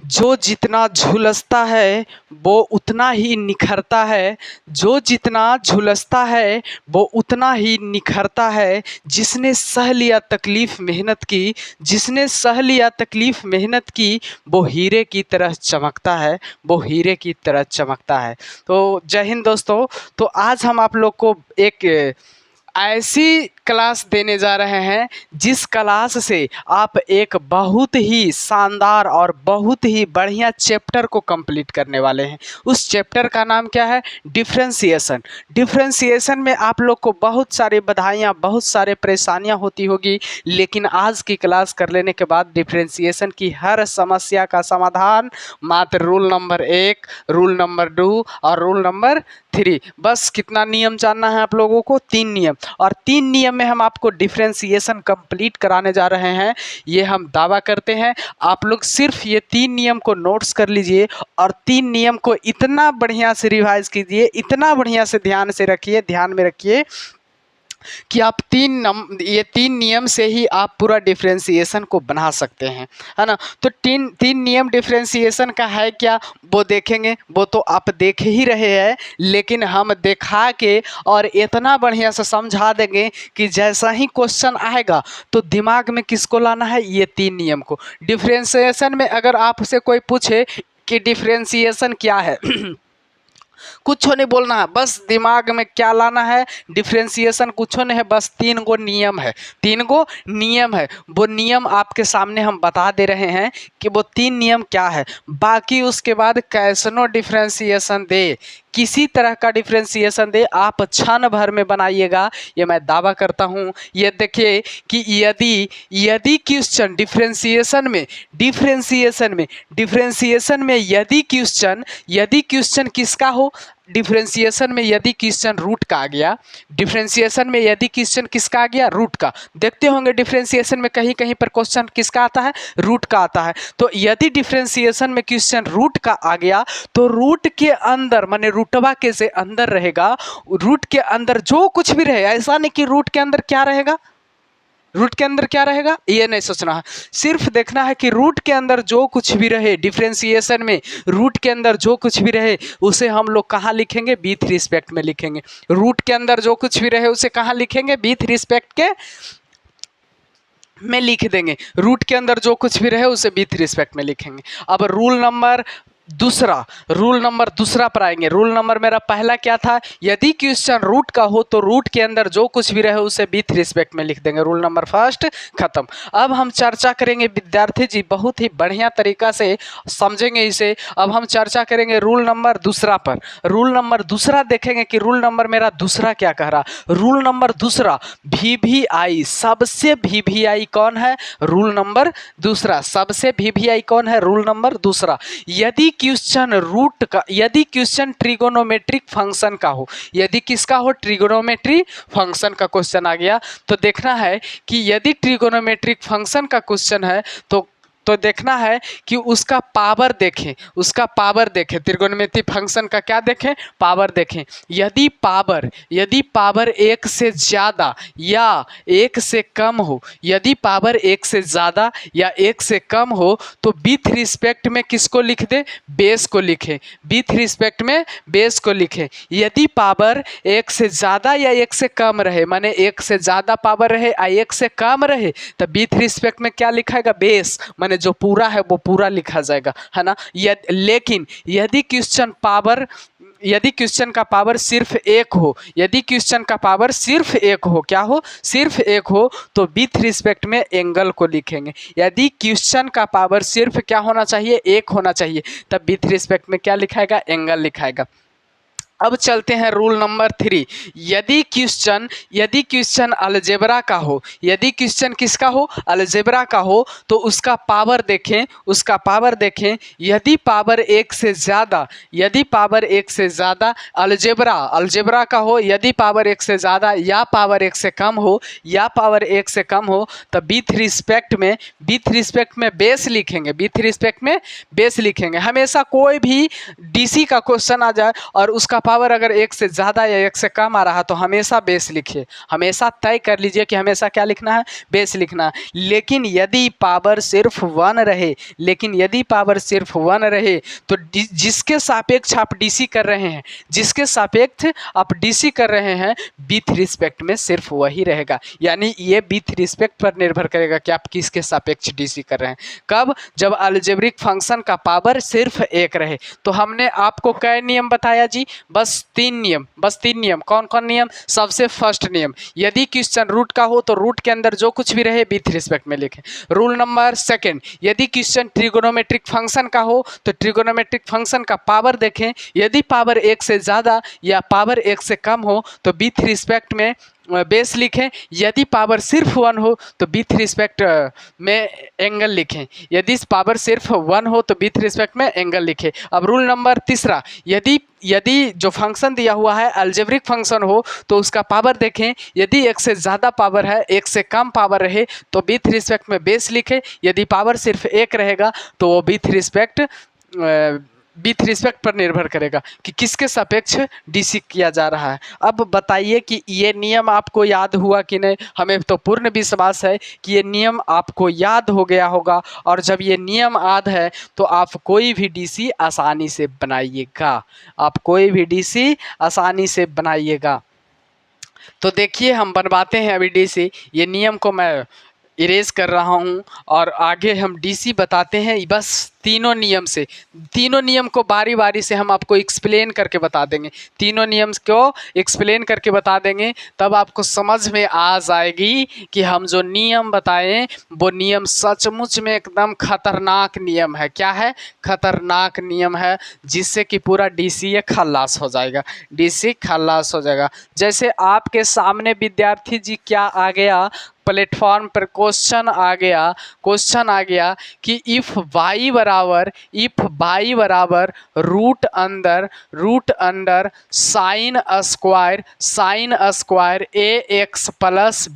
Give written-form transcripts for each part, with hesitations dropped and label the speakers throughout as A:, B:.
A: जो जितना झुलसता है वो उतना ही निखरता है, जो जितना झुलसता है वो उतना ही निखरता है। जिसने सह लिया तकलीफ़ मेहनत की, जिसने सह लिया तकलीफ़ मेहनत की, वो हीरे की तरह चमकता है, वो हीरे की तरह चमकता है। तो जय हिंद दोस्तों। तो आज हम आप लोग को एक ऐसी क्लास देने जा रहे हैं जिस क्लास से आप एक बहुत ही शानदार और बहुत ही बढ़िया चैप्टर को कंप्लीट करने वाले हैं। उस चैप्टर का नाम क्या है? डिफरेंशिएशन। डिफरेंशिएशन में आप लोग को बहुत सारी बधाइयाँ, बहुत सारे परेशानियाँ होती होगी, लेकिन आज की क्लास कर लेने के बाद डिफरेंशिएशन की हर समस्या का समाधान मात्र रूल नंबर 1, रूल नंबर 2 और रूल नंबर 3। बस कितना नियम जानना है आप लोगों को? 3 नियम। और 3 नियम में हम आपको डिफरेंशिएशन कंप्लीट कराने जा रहे हैं, ये हम दावा करते हैं। आप लोग सिर्फ ये 3 नियम को नोट्स कर लीजिए और 3 नियम को इतना बढ़िया से रिवाइज कीजिए, इतना बढ़िया से ध्यान से रखिए, ध्यान में रखिए कि आप ये 3 नियम से ही आप पूरा डिफरेंशिएशन को बना सकते हैं, है ना। तो तीन नियम डिफरेंशिएशन का है क्या, वो देखेंगे। वो तो आप देख ही रहे हैं, लेकिन हम दिखा के और इतना बढ़िया से समझा देंगे कि जैसा ही क्वेश्चन आएगा तो दिमाग में किसको लाना है? ये 3 नियम को। डिफरेंशिएशन में अगर आपसे कोई पूछे कि डिफरेंशिएशन क्या है कुछ नहीं बोलना है, बस दिमाग में क्या लाना है? डिफरेंशिएशन कुछ नहीं है, बस 3 गो नियम है। 3 गो नियम है, वो नियम आपके सामने हम बता दे रहे हैं कि वो 3 नियम क्या है। बाकी उसके बाद कैसनो डिफरेंशिएशन दे, किसी तरह का डिफरेंशिएशन दे, आप क्षण भर में बनाइएगा, ये मैं दावा करता हूँ। ये देखिए कि यदि क्वेश्चन डिफरेंशिएशन में यदि क्वेश्चन किसका हो? डिफरेंशिएशन में यदि क्वेश्चन रूट का आ गया, डिफरेंशिएशन में यदि क्वेश्चन किसका आ गया? रूट का। देखते होंगे डिफरेंशिएशन में कहीं कहीं पर क्वेश्चन किसका आता है? रूट का आता है। तो यदि डिफरेंशिएशन में क्वेश्चन रूट का आ गया तो रूट के अंदर, माने रूटवा के से अंदर रहेगा, रूट के अंदर जो कुछ भी रहे, ऐसा नहीं कि रूट के अंदर क्या रहेगा, रूट के अंदर क्या रहेगा ये नहीं सोचना है, सिर्फ देखना है कि रूट के अंदर जो कुछ भी रहे, डिफरेंशिएशन में रूट के अंदर जो कुछ भी रहे उसे हम लोग कहाँ लिखेंगे? विथ रिस्पेक्ट में लिखेंगे। रूट के अंदर जो कुछ भी रहे उसे कहाँ लिखेंगे? विथ रिस्पेक्ट के में लिख देंगे। रूट के अंदर जो कुछ भी रहे उसे विथ रिस्पेक्ट में लिखेंगे। अब रूल नंबर दूसरा पर आएंगे। रूल नंबर मेरा पहला क्या था? यदि क्वेश्चन रूट का हो तो रूट के अंदर जो कुछ भी रहे उसे विथ रिस्पेक्ट में लिख देंगे। रूल नंबर फर्स्ट खत्म। अब हम चर्चा करेंगे, विद्यार्थी जी बहुत ही बढ़िया तरीका से समझेंगे इसे। अब हम चर्चा करेंगे रूल नंबर दूसरा पर। रूल नंबर दूसरा देखेंगे कि रूल नंबर मेरा दूसरा क्या कह रहा। रूल नंबर दूसरा VVI, सबसे VVI कौन है? रूल नंबर दूसरा सबसे VVI कौन है? रूल नंबर दूसरा। यदि क्वेश्चन ट्रिगोनोमेट्रिक फंक्शन का हो, यदि किसका हो? ट्रिगोनोमेट्री फंक्शन का क्वेश्चन आ गया तो देखना है कि यदि ट्रिगोनोमेट्रिक फंक्शन का क्वेश्चन है तो देखना है कि उसका पावर देखें, त्रिकोणमितीय फंक्शन का क्या देखें? पावर देखें। यदि पावर 1 से ज़्यादा या 1 से कम हो, यदि पावर 1 से ज़्यादा या 1 से कम हो तो विथ रिस्पेक्ट में किसको लिख दे? बेस को लिखें। विथ रिस्पेक्ट में बेस को लिखें। यदि पावर 1 से ज़्यादा या 1 से कम रहे, माने 1 से ज़्यादा पावर रहे या 1 से कम रहे, तो विथ रिस्पेक्ट में क्या लिखाएगा? बेस, माने जो पूरा है वो पूरा लिखा जाएगा, है ना। लेकिन यदि क्वेश्चन का पावर सिर्फ 1 हो, यदि क्वेश्चन का पावर सिर्फ 1 हो, क्या हो? सिर्फ 1 हो, तो विथ रिस्पेक्ट में एंगल को लिखेंगे। यदि क्वेश्चन का पावर सिर्फ क्या होना चाहिए? 1 होना चाहिए, तब विथ रिस्पेक्ट में क्या लिखाएगा? एंगल लिखाएगा। अब चलते हैं रूल नंबर 3। यदि क्वेश्चन अलजेब्रा का हो, यदि क्वेश्चन किसका हो? अलजेब्रा का हो, तो उसका पावर देखें, यदि पावर 1 से ज़्यादा अलजेब्रा का हो, यदि पावर 1 से ज़्यादा या पावर 1 से कम हो तो विथ रिस्पेक्ट में बेस लिखेंगे। हमेशा कोई भी DC का क्वेश्चन आ जाए और उसका पावर अगर 1 से ज़्यादा या 1 से कम आ रहा तो हमेशा बेस लिखिए, हमेशा तय कर लीजिए कि हमेशा क्या लिखना है, बेस लिखना है। लेकिन यदि पावर सिर्फ 1 रहे, लेकिन यदि पावर सिर्फ 1 रहे तो जिसके सापेक्ष आप डीसी कर रहे हैं, जिसके सापेक्ष आप डीसी कर रहे हैं, विथ रिस्पेक्ट में सिर्फ वही रहेगा। यानी ये विथ रिस्पेक्ट पर निर्भर करेगा कि आप किसके सापेक्ष डीसी कर रहे हैं। कब? जब अलजेब्रिक फंक्शन का पावर सिर्फ 1 रहे। तो हमने आपको कई नियम बताया जी? बस 3 नियम, बस 3 नियम। कौन कौन नियम? सबसे फर्स्ट नियम, यदि क्वेश्चन रूट का हो तो रूट के अंदर जो कुछ भी रहे विथ रिस्पेक्ट में लिखें। रूल नंबर सेकंड, यदि क्वेश्चन ट्रिगोनोमेट्रिक फंक्शन का हो तो ट्रिगोनोमेट्रिक फंक्शन का पावर देखें, यदि पावर 1 से ज़्यादा या पावर 1 से कम हो तो विथ रिस्पेक्ट में बेस लिखें। यदि पावर सिर्फ 1 हो तो विथ रिस्पेक्ट में एंगल लिखें। यदि पावर सिर्फ 1 हो तो विथ रिस्पेक्ट में एंगल लिखें। अब रूल नंबर तीसरा, यदि जो फंक्शन दिया हुआ है अलजेब्रिक फंक्शन हो तो उसका पावर देखें। यदि 1 से ज़्यादा पावर है, 1 से कम पावर रहे तो विथ रिस्पेक्ट में बेस लिखें। यदि पावर सिर्फ 1 रहेगा तो वो विथ रिस्पेक्ट पर निर्भर करेगा कि किसके सापेक्ष डीसी किया जा रहा है। अब बताइए कि ये नियम आपको याद हुआ कि नहीं? हमें तो पूर्ण विश्वास है कि ये नियम आपको याद हो गया होगा, और जब ये नियम याद है तो आप कोई भी डीसी आसानी से बनाइएगा, आप कोई भी डीसी आसानी से बनाइएगा। तो देखिए हम बनवाते हैं अभी डीसी। ये नियम को मैं इरेज कर रहा हूँ और आगे हम डीसी बताते हैं। बस तीनों नियम से, तीनों नियम को बारी बारी से हम आपको एक्सप्लेन करके बता देंगे। तीनों नियम को एक्सप्लेन करके बता देंगे, तब आपको समझ में आ जाएगी कि हम जो नियम बताएं वो नियम सचमुच में एकदम खतरनाक नियम है। क्या है? खतरनाक नियम है, जिससे कि पूरा डीसी खल्लास हो जाएगा, डीसी खल्लास हो जाएगा। जैसे आपके सामने विद्यार्थी जी क्या आ गया, प्लेटफॉर्म पर क्वेश्चन आ गया कि इफ y बराबर root under sine square a x plus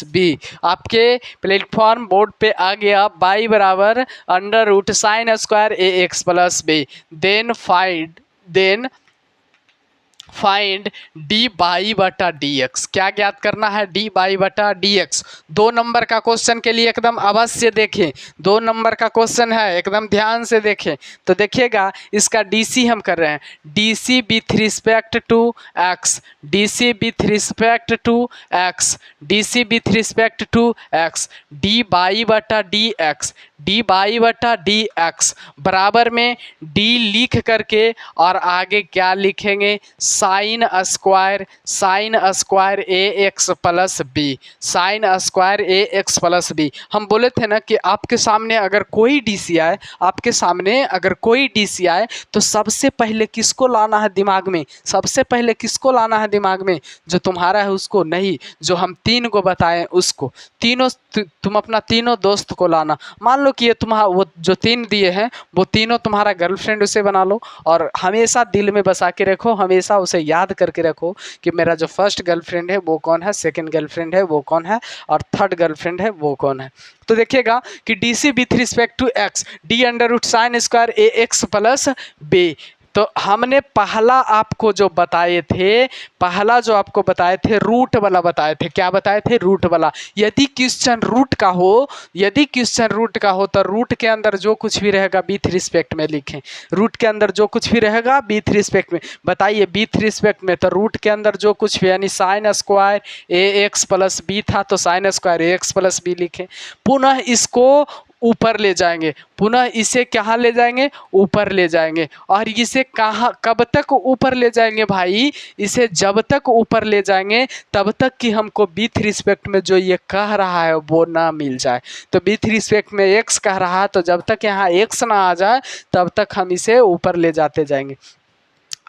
A: b, आपके प्लेटफॉर्म बोर्ड पे आ गया y बराबर under root sine square a x plus b, then find d by बटा डी एक्स। क्या ज्ञात करना है? डी बाई बटा डी एक्स। 2 नंबर का क्वेश्चन के लिए एकदम अवश्य देखें, 2 नंबर का क्वेश्चन है, एकदम ध्यान से देखें। तो देखिएगा इसका डीसी हम कर रहे हैं, DC with respect to x, DC with respect to x, DC with respect to x, D by बटा डी एक्स, डी बाई बटा डी एक्स बराबर में डी लिख करके और आगे क्या लिखेंगे? Sine square a x plus b, sine square a x plus b. हम बोले थे ना कि आपके सामने अगर कोई डीसी आए, आपके सामने अगर कोई डीसी आए तो सबसे पहले किसको लाना है दिमाग में? सबसे पहले किसको लाना है दिमाग में? जो तुम्हारा है उसको नहीं, जो हम 3 को बताएं उसको। तीनों तुम अपना तीनों दोस्त को लाना। मान लो कि ये तुम्हारा वो जो 3 दिए हैं वो तीनों तुम्हारा गर्लफ्रेंड, उसे बना लो और हमेशा दिल में बसा के रखो, हमेशा उसे याद करके रखो कि मेरा जो फर्स्ट गर्लफ्रेंड है वो कौन है, सेकंड गर्लफ्रेंड है वो कौन है, और थर्ड गर्लफ्रेंड है वो कौन है। तो देखिएगा कि DC with respect to x, d under root sine square a x plus b. तो हमने पहला आपको जो बताए थे, पहला जो आपको बताए थे रूट वाला बताए थे। क्या बताए थे? रूट वाला। यदि क्वेश्चन रूट का हो, यदि क्वेश्चन रूट का हो तो रूट के अंदर जो कुछ भी रहेगा विथ रिस्पेक्ट में लिखें। रूट के अंदर जो कुछ भी रहेगा विथ रिस्पेक्ट में, बताइए विथ रिस्पेक्ट में, तो रूट के अंदर जो कुछ भी, यानी sign square a x plus B था तो sign square a x plus B लिखें। पुनः इसको ऊपर ले जाएंगे, पुनः इसे कहाँ ले जाएंगे? ऊपर ले जाएंगे। और इसे कहाँ, कब तक ऊपर ले जाएंगे भाई? इसे जब तक ऊपर ले जाएंगे तब तक कि हमको विथ रिस्पेक्ट में जो ये कह रहा है वो ना मिल जाए। तो विथ रिस्पेक्ट में एक्स कह रहा है तो जब तक यहाँ एक्स ना आ जाए तब तक हम इसे ऊपर ले जाते जाएंगे।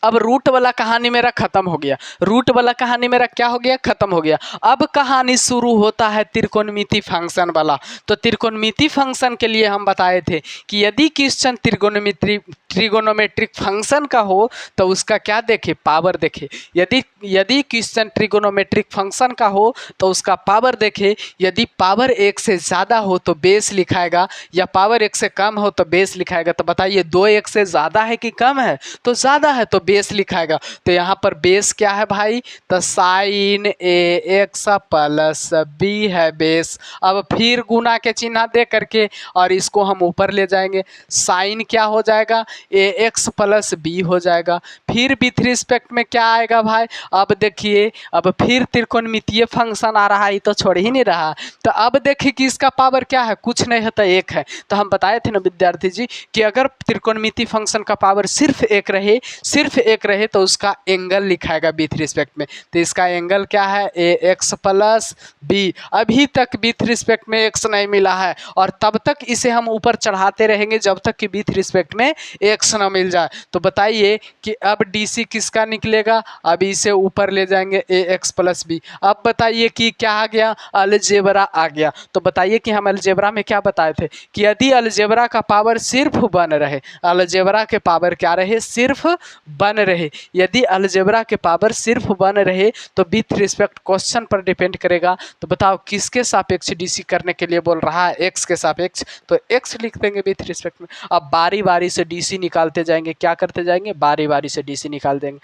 A: अब रूट वाला कहानी मेरा खत्म हो गया, रूट वाला कहानी मेरा क्या हो गया, खत्म हो गया। अब कहानी शुरू होता है त्रिकोणमिति फंक्शन वाला। तो त्रिकोणमिति फंक्शन के लिए हम बताए थे कि यदि क्वेश्चन ट्रिगोनोमेट्रिक फंक्शन का हो तो उसका क्या देखे, पावर देखे। यदि क्वेश्चन ट्रिगोनोमेट्रिक फंक्शन का हो तो उसका पावर देखे। यदि पावर 1 से ज़्यादा हो तो बेस लिखाएगा, या पावर 1 से कम हो तो बेस लिखाएगा। तो बताइए 2 से ज़्यादा है कि कम है, तो ज़्यादा है तो बेस लिखाएगा। तो यहाँ पर बेस क्या है भाई, तो साइन AX प्लस B है बेस। अब फिर गुना के चिन्ह दे करके और इसको हम ऊपर ले जाएंगे, साइन क्या हो जाएगा, AX प्लस B हो जाएगा। फिर विथ रिस्पेक्ट में क्या आएगा भाई, अब देखिए अब फिर त्रिकोणमितीय फंक्शन आ रहा है, ये तो छोड़ ही नहीं रहा। तो अब देखिए कि इसका पावर क्या है, कुछ नहीं है तो 1 है। तो हम बताए थे ना विद्यार्थी जी कि अगर त्रिकोणमिति फंक्शन का पावर सिर्फ 1 रहे तो उसका एंगल लिखाएगा विथ रिस्पेक्ट में। तो इसका एंगल क्या है, AX प्लस B। अभी तक विथ रिस्पेक्ट में x नहीं मिला है और तब तक इसे हम ऊपर चढ़ाते रहेंगे जब तक कि विथ रिस्पेक्ट में x ना मिल जाए। तो बताइए कि अब DC किसका निकलेगा, अब इसे ऊपर ले जाएंगे AX प्लस B। अब बताइए कि क्या आ गया, अलजेब्रा आ गया। तो बताइए कि हम अलजेब्रा में क्या बताए थे कि यदि अलजेब्रा का पावर सिर्फ 1 रहे, अलजेब्रा के पावर क्या रहे, सिर्फ 1 रहे। यदि अलजेब्रा के पावर सिर्फ 1 रहे तो विथ रिस्पेक्ट क्वेश्चन पर डिपेंड करेगा। तो बताओ किसके सापेक्ष DC करने के लिए बोल रहा है, x के सापेक्ष, तो x लिख देंगे विथ रिस्पेक्ट में। अब बारी बारी से DC निकालते जाएंगे, क्या करते जाएंगे, बारी बारी से DC निकाल देंगे।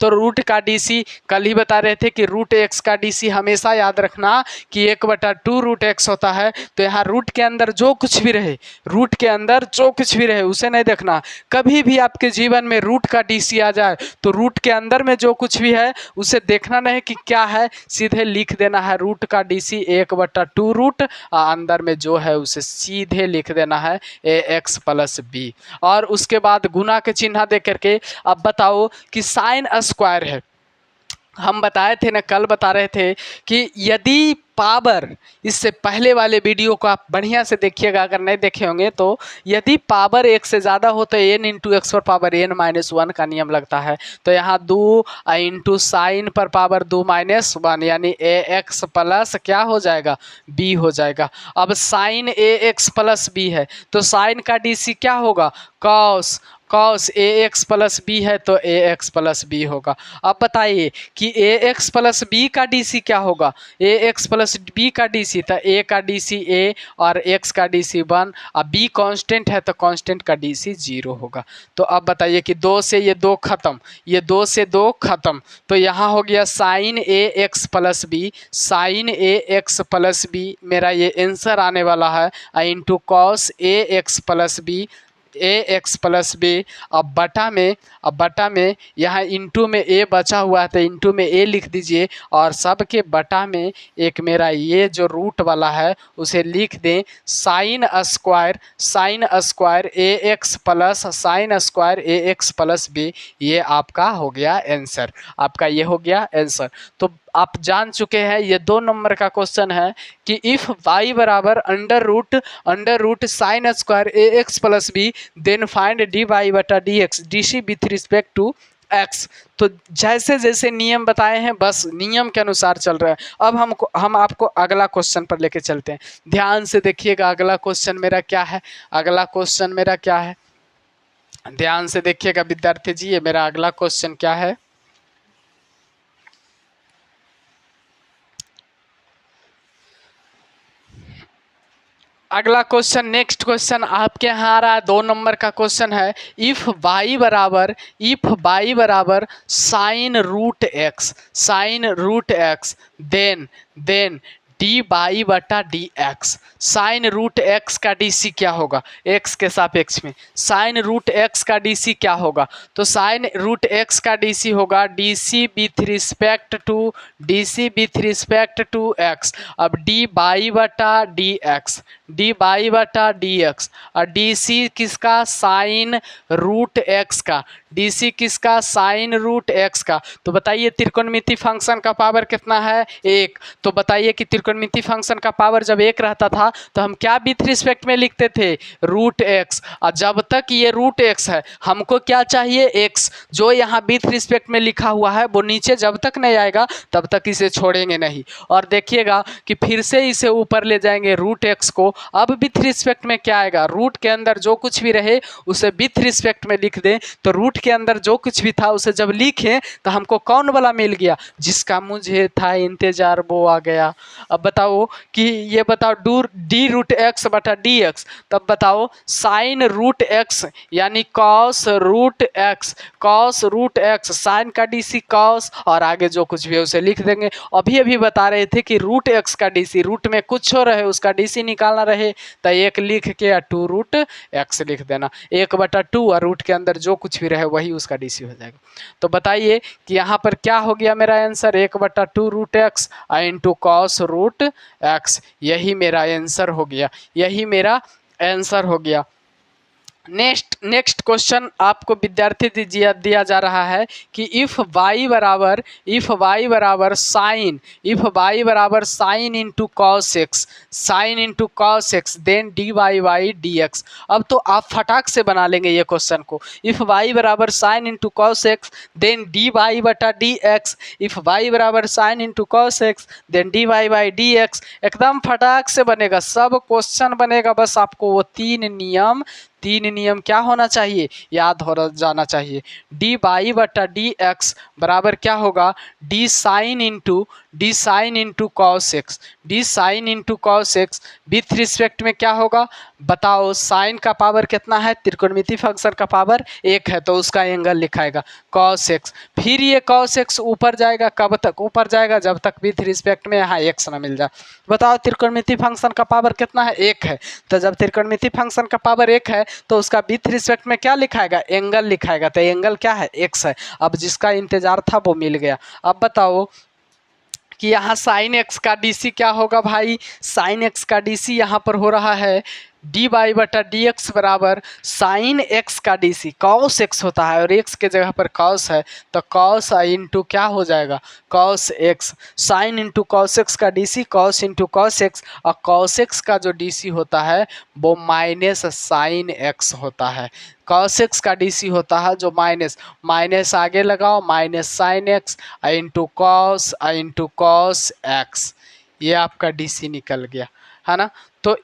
A: तो रूट का DC कल ही बता रहे थे कि रूट x का DC हमेशा याद रखना कि 1/2 रूट x होता है। तो यहाँ रूट के अंदर जो कुछ भी रहे, रूट के अंदर जो कुछ भी रहे उसे नहीं देखना। कभी भी आपके जीवन में रूट का DC आ जाए तो रूट के अंदर में जो कुछ भी है उसे देखना नहीं कि क्या है, सीधे लिख देना है रूट का DC 1/2 रूट, अंदर में जो है उसे सीधे लिख देना है AX प्लस B। और उसके बाद गुना के चिन्ह दे करके अब बताओ कि साइन स्क्वायर है। हम बताए थे ना, कल बता रहे थे कि यदि पावर, इससे पहले वाले वीडियो को आप बढ़िया से देखिएगा अगर नहीं देखे होंगे तो, यदि पावर 1 से ज़्यादा हो तो n इंटू एक्स पर पावर n-1 का नियम लगता है। तो यहाँ 2 इंटू साइन पर पावर 2-1 यानी AX प्लस क्या हो जाएगा, B हो जाएगा। अब साइन AX प्लस B है तो साइन का DC क्या होगा, कॉस AX प्लस B है तो AX प्लस B होगा। अब बताइए कि AX प्लस B का DC क्या होगा, AX प्लस B का DC, तो A का DC A और X का DC 1, अब B कांस्टेंट है तो कांस्टेंट का DC 0 होगा। तो अब बताइए कि 2 से ये 2 खत्म, ये 2 से 2 खत्म, तो यहाँ हो गया sine AX plus B, sine AX plus B मेरा ये आंसर आने वाला है, into cos AX plus B, AX plus B। अब बटा में यहाँ इंटू में A बचा हुआ है तो इंटू में A लिख दीजिए और सब के बटा में एक मेरा ये जो रूट वाला है उसे लिख दें, sign square AX plus sign square AX plus B। ये आपका हो गया आंसर, आपका ये हो गया आंसर। तो आप जान चुके हैं ये 2 नंबर का क्वेश्चन है कि इफ़ y बराबर under root sine square AX plus B then find dy/dx DC with respect to x। तो जैसे जैसे नियम बताए हैं बस नियम के अनुसार चल रहा है। अब हम आपको अगला क्वेश्चन पर लेके चलते हैं, ध्यान से देखिएगा अगला क्वेश्चन मेरा क्या है, अगला क्वेश्चन मेरा क्या है, ध्यान से देखिएगा विद्यार्थी जी, ये मेरा अगला क्वेश्चन क्या है। अगला क्वेश्चन, नेक्स्ट क्वेश्चन आपके यहाँ आ रहा है, 2 नंबर का क्वेश्चन है। इफ y बराबर sine root x then dy/dx। Sine root x का DC क्या होगा, x के सापेक्ष में साइन रूट x का DC क्या होगा, तो साइन रूट x का DC होगा DC with respect to x। अब dy/dx और DC किसका, साइन रूट x का, DC किसका, साइन रूट x का। तो बताइए त्रिकोणमिति फंक्शन का पावर कितना है, 1। तो बताइए कि त्रिकोणमिति त्रिकोणमिति फंक्शन का पावर जब 1 रहता था तो हम क्या विथ रिस्पेक्ट में लिखते थे, रूट एक्स। और जब तक ये रूट एक्स है हमको क्या चाहिए, एक्स। जो यहाँ विथ रिस्पेक्ट में लिखा हुआ है वो नीचे जब तक नहीं आएगा तब तक इसे छोड़ेंगे नहीं। और देखिएगा कि फिर से इसे ऊपर ले जाएंगे रूट एक्स को। अब विथ रिस्पेक्ट में क्या आएगा, रूट के अंदर जो कुछ भी रहे उसे विथ रिस्पेक्ट में लिख दें। तो रूट के अंदर जो कुछ भी था उसे जब लिखें तो हमको कौन वाला मिल गया, जिसका मुझे था इंतजार वो आ गया। अब बताओ कि ये बताओ डी रूट एक्स बटा डी एक्स, तब बताओ साइन रूट एक्स यानी cos root x, cos root x sine का डीसी कॉस, और आगे जो कुछ भी है उसे लिख देंगे। अभी अभी बता रहे थे कि रूट एक्स का डीसी, रूट में कुछ हो रहे उसका डीसी निकालना रहे तो एक लिख के 2 रूट एक्स लिख देना, 1/2 और रूट के अंदर जो कुछ भी रहे वही उसका डीसी हो जाएगा। तो बताइए कि यहाँ पर क्या हो गया मेरा answer, 1/2 root x into cos root x, यही मेरा आंसर हो गया, यही मेरा आंसर हो गया। नेक्स्ट क्वेश्चन आपको विद्यार्थी दिया जा रहा है कि इफ y बराबर sine into cos x, sine into cos x then d y by d x. अब तो आप फटाक से बना लेंगे ये क्वेश्चन को। इफ y बराबर sine into cos x then d y बटा डी एक्स, इफ y बराबर sine into cos x then d y by d x, एकदम फटाक से बनेगा, सब क्वेश्चन बनेगा। बस आपको वो तीन नियम क्या होना चाहिए, याद हो जाना चाहिए। डी वाई बटा डी एक्स बराबर क्या होगा, D sign into cos x, D sign into cos x with respect में क्या होगा बताओ, साइन का पावर कितना है, त्रिकोणमिति फंक्शन का पावर 1 है तो उसका एंगल लिखाएगा कॉस एक्स। फिर ये कॉस एक्स ऊपर जाएगा, कब तक ऊपर जाएगा, जब तक विथ रिस्पेक्ट में यहाँ एक्स ना मिल जाए। बताओ त्रिकोणमिति फंक्शन का पावर कितना है, 1 है, तो जब त्रिकोणमिति फंक्शन का पावर 1 है तो उसका विथ रिस्पेक्ट में क्या लिखाएगा, एंगल लिखाएगा। तो एंगल क्या है, एक्स है। अब जिसका इंतजार था वो मिल गया। अब बताओ कि यहाँ साइन एक्स का डीसी क्या होगा भाई, साइन एक्स का डीसी यहाँ पर हो रहा है डी वाई बटा डी एक्स बराबर साइन एक्स का डीसी, कॉस एक्स होता है और एक्स के जगह पर कॉस है तो कॉस इंटू क्या हो जाएगा, cos x. Sine into cos x का DC cos into cos x, और कॉस एक्स का जो डीसी होता है वो माइनस साइन एक्स होता है। कॉस एक्स का डीसी होता है जो माइनस आगे लगाओ, minus sine x into cos x, ये आपका डीसी निकल गया है ना। तो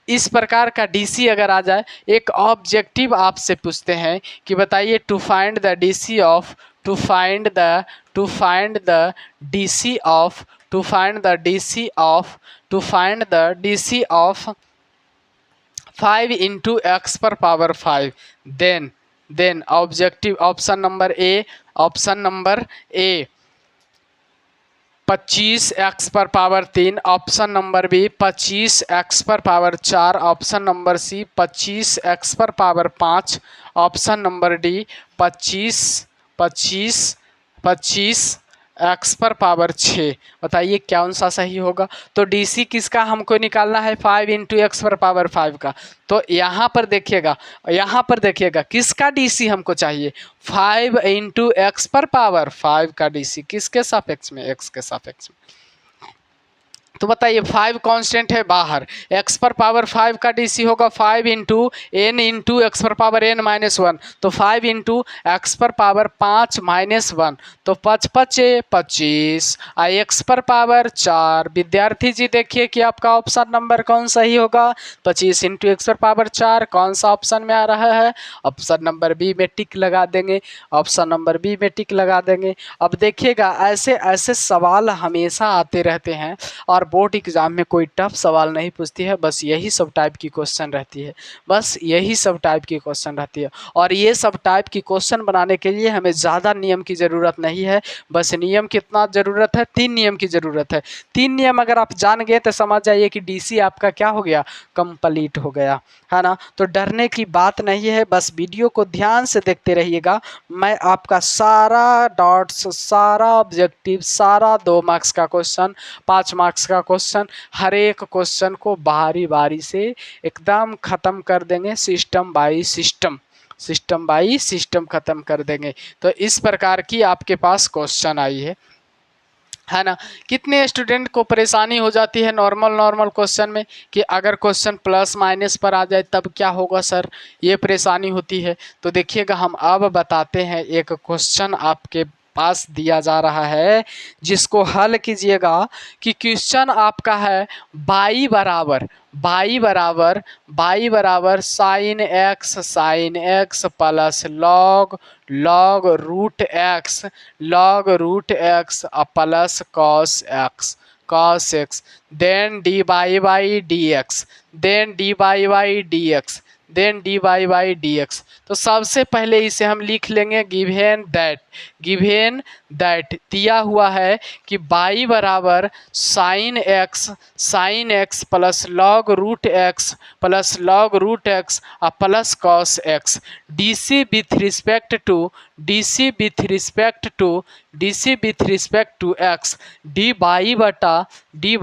A: इस प्रकार का डीसी अगर आ जाए, एक ऑब्जेक्टिव आपसे पूछते हैं कि बताइए to find the DC of 5 into x पर power 5, then objective option number A 25 x पर power 3, option number B 25 x पर power 4, option number C 25 x पर power 5, option number D 25 x पर पावर 6। बताइए कौन सा सही होगा। तो डीसी किसका हमको निकालना है, 5 इंटू एक्स पर पावर 5 का। तो यहाँ पर देखिएगा किसका डीसी हमको चाहिए, 5 इंटू एक्स पर पावर 5 का डीसी किसके सापेक्ष में, एक्स के सापेक्ष में। तो बताइए 5 कांस्टेंट है बाहर, x पर पावर 5 का डीसी होगा 5 इंटू एन इंटू एक्स पर पावर n माइनस 1, तो 5 इंटू एक्स पर पावर 5 माइनस 1, तो 25 x पर पावर 4। विद्यार्थी जी देखिए कि आपका ऑप्शन नंबर कौन सही होगा, 25 इंटू एक्स पर पावर 4 कौन सा ऑप्शन में आ रहा है, ऑप्शन नंबर बी में टिक लगा देंगे, ऑप्शन नंबर बी में टिक लगा देंगे। अब देखिएगा ऐसे सवाल हमेशा आते रहते हैं और बोर्ड एग्ज़ाम में कोई टफ सवाल नहीं पूछती है, बस यही सब टाइप की क्वेश्चन रहती है, और ये सब टाइप की क्वेश्चन बनाने के लिए हमें ज़्यादा नियम की ज़रूरत नहीं है। बस नियम कितना ज़रूरत है, 3 नियम की ज़रूरत है। 3 नियम अगर आप जान गए तो समझ जाइए कि डीसी आपका क्या हो गया, कंप्लीट हो गया है ना। तो डरने की बात नहीं है, बस वीडियो को ध्यान से देखते रहिएगा। मैं आपका सारा डॉट्स, सारा ऑब्जेक्टिव, सारा 2 मार्क्स का क्वेश्चन, 5 मार्क्स का क्वेश्चन, हर एक क्वेश्चन को बारी बारी से एकदम ख़त्म कर देंगे, सिस्टम बाय सिस्टम ख़त्म कर देंगे। तो इस प्रकार की आपके पास क्वेश्चन आई है। है ना। कितने स्टूडेंट को परेशानी हो जाती है नॉर्मल क्वेश्चन में कि अगर क्वेश्चन प्लस माइनस पर आ जाए तब क्या होगा सर, ये परेशानी होती है। तो देखिएगा हम अब बताते हैं, एक क्वेश्चन आपके पास दिया जा रहा है जिसको हल कीजिएगा। कि क्वेश्चन आपका है बाई बराबर sine x plus log root x plus cos x then D y by d x. तो सबसे पहले इसे हम लिख लेंगे गिवेन दैट दिया हुआ है कि बाई बराबर sine x plus log root x plus cos x D C with respect to x D by बटा डी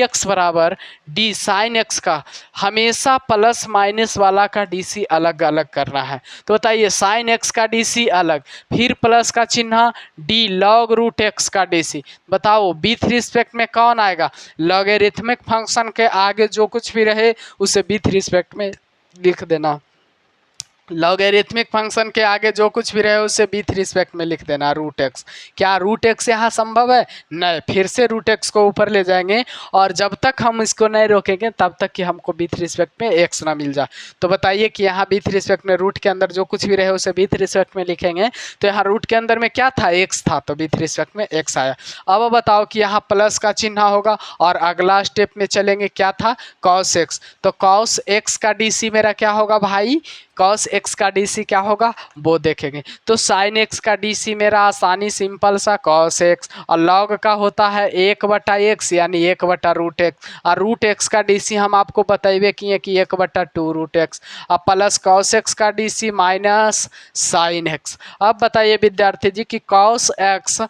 A: एक्स बराबर डी साइन एक्स का हमेशा प्लस माइनस वाला का डी सी अलग अलग करना है। तो बताइए साइन एक्स का डी सी अलग, फिर प्लस का चिन्ह डी लॉग रूट एक्स का डी सी। बताओ विथ रिस्पेक्ट में कौन आएगा, लॉगरिथमिक फंक्शन के आगे जो कुछ भी रहे उसे विथ रिस्पेक्ट में लिख देना। लॉगरिथमिक फंक्शन के आगे जो कुछ भी रहे उसे विथ रिस्पेक्ट में लिख देना रूट एक्स। क्या रूट एक्स यहाँ संभव है? नहीं, फिर से रूट एक्स को ऊपर ले जाएंगे और जब तक हम इसको नहीं रोकेंगे तब तक कि हमको विथ रिस्पेक्ट में एक्स ना मिल जाए। तो बताइए कि यहाँ विथ रिस्पेक्ट में रूट के अंदर जो कुछ भी रहे उसे विथ रिस्पेक्ट में लिखेंगे। तो यहाँ रूट के अंदर में क्या था, एक्स था, तो विथ रिस्पेक्ट में एक्स आया। अब बताओ कि यहाँ प्लस का चिन्ह होगा और अगला स्टेप में चलेंगे, क्या था, कॉस एक्स। तो कॉस एक्स का डी सी मेरा क्या होगा भाई, कॉस एक्स का डी सी क्या होगा वो देखेंगे। तो साइन एक्स का डी सी मेरा आसानी सिंपल सा कॉस एक्स, और लॉग का होता है 1/x यानी 1/√x, और रूट एक्स का डी सी हम आपको बतेबे किए कि 1/2√x, अब प्लस कॉस एक्स का D C minus sine x. अब बताइए विद्यार्थी जी कि कॉस एक्स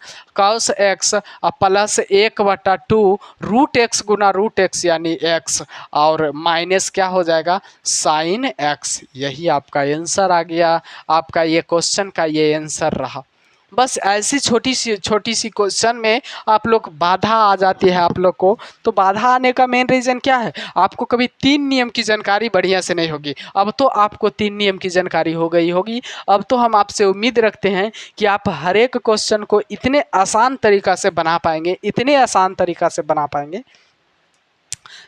A: प्लस 1/2√x गुना रूट एक्स यानी x, और माइनस क्या हो जाएगा साइन एक्स। यही आपका आंसर आ गया, आपका ये क्वेश्चन का ये आंसर रहा। बस ऐसी छोटी सी क्वेश्चन में आप लोग बाधा आ जाती है आप लोग को। तो बाधा आने का मेन रीज़न क्या है, आपको कभी 3 नियम की जानकारी बढ़िया से नहीं होगी। अब तो आपको 3 नियम की जानकारी हो गई होगी। अब तो हम आपसे उम्मीद रखते हैं कि आप हर एक क्वेश्चन को इतने आसान तरीक़ा से बना पाएंगे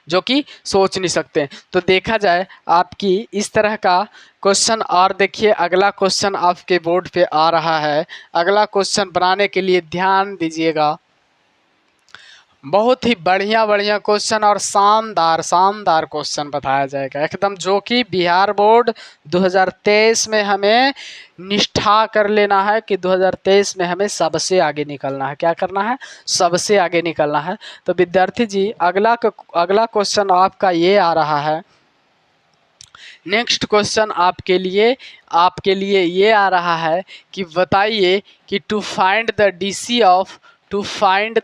A: जो कि सोच नहीं सकते। तो देखा जाए आपकी इस तरह का क्वेश्चन, और देखिए अगला क्वेश्चन आपके बोर्ड पे आ रहा है। अगला क्वेश्चन बनाने के लिए ध्यान दीजिएगा, बहुत ही बढ़िया क्वेश्चन और शानदार क्वेश्चन बताया जाएगा एकदम, जो कि बिहार बोर्ड 2023 में हमें निष्ठा कर लेना है कि 2023 में हमें सबसे आगे निकलना है। क्या करना है, सबसे आगे निकलना है। तो विद्यार्थी जी अगला क्वेश्चन आपका ये आ रहा है। नेक्स्ट क्वेश्चन आपके लिए ये आ रहा है कि बताइए कि to find the D C of five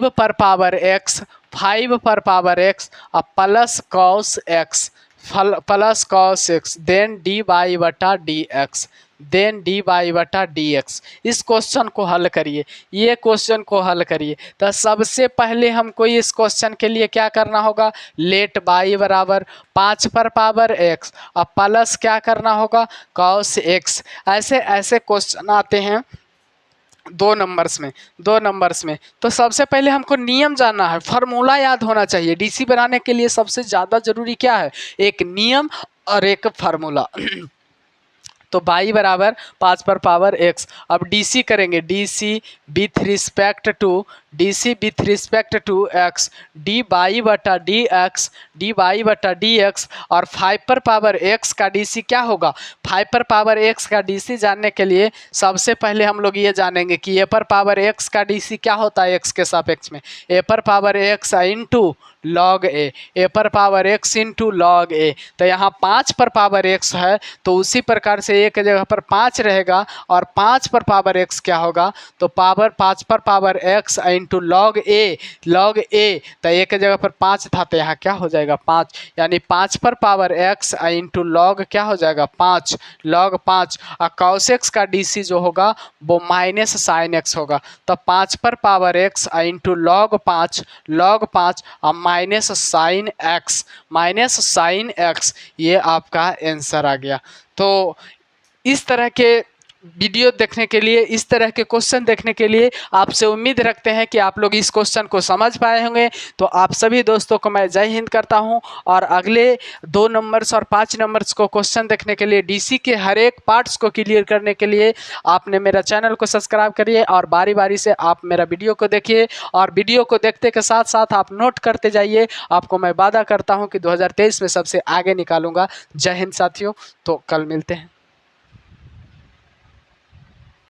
A: पर power x plus cos x then D by बटा डी एक्स। इस क्वेश्चन को हल करिए, ये क्वेश्चन को हल करिए। तो सबसे पहले हमको इस क्वेश्चन के लिए क्या करना होगा, लेट बाई बराबर 5 पर पावर एक्स और प्लस क्या करना होगा कॉस एक्स। ऐसे क्वेश्चन आते हैं 2 नंबर्स में। तो सबसे पहले हमको नियम जानना है, फार्मूला याद होना चाहिए। डीसी बनाने के लिए सबसे ज़्यादा जरूरी क्या है, एक नियम और एक फार्मूला। तो बाई बराबर 5 पर पावर एक्स। अब डीसी करेंगे, DC with respect to x D by बटा डी एक्स, और 5 पर पावर एक्स का डीसी क्या होगा, 5 पर पावर एक्स का डीसी जानने के लिए सबसे पहले हम लोग ये जानेंगे कि ए पर पावर एक्स का डीसी क्या होता है एक्स के सापेक्ष में, ए पर पावर एक्स इंटू लॉग ए पर पावर एक्स इंटू लॉग ए। तो यहाँ 5 पर पावर एक्स है तो उसी प्रकार से एक जगह पर 5 रहेगा और 5 पर पावर एक्स क्या होगा, तो 5 पर पावर एक्स इंटू लॉग ए, तो ए के जगह पर 5 था तो यहाँ क्या हो जाएगा 5, यानी 5 पर पावर x इंटू लॉग क्या हो जाएगा 5, लॉग 5। और cos x का DC जो होगा वो माइनस साइन x होगा, तो 5 पर पावर x इंटू लॉग 5, और माइनस साइन x, ये आपका आंसर आ गया। तो इस तरह के वीडियो देखने के लिए, इस तरह के क्वेश्चन देखने के लिए आपसे उम्मीद रखते हैं कि आप लोग इस क्वेश्चन को समझ पाए होंगे। तो आप सभी दोस्तों को मैं जय हिंद करता हूं, और अगले 2 नंबर्स और 5 नंबर्स को क्वेश्चन देखने के लिए, डीसी के हर एक पार्ट्स को क्लियर करने के लिए आपने मेरा चैनल को सब्सक्राइब करिए और बारी बारी से आप मेरा वीडियो को देखिए, और वीडियो को देखते के साथ साथ आप नोट करते जाइए। आपको मैं वादा करता हूँ कि 2023 में सबसे आगे निकालूंगा। जय हिंद साथियों, तो कल मिलते हैं।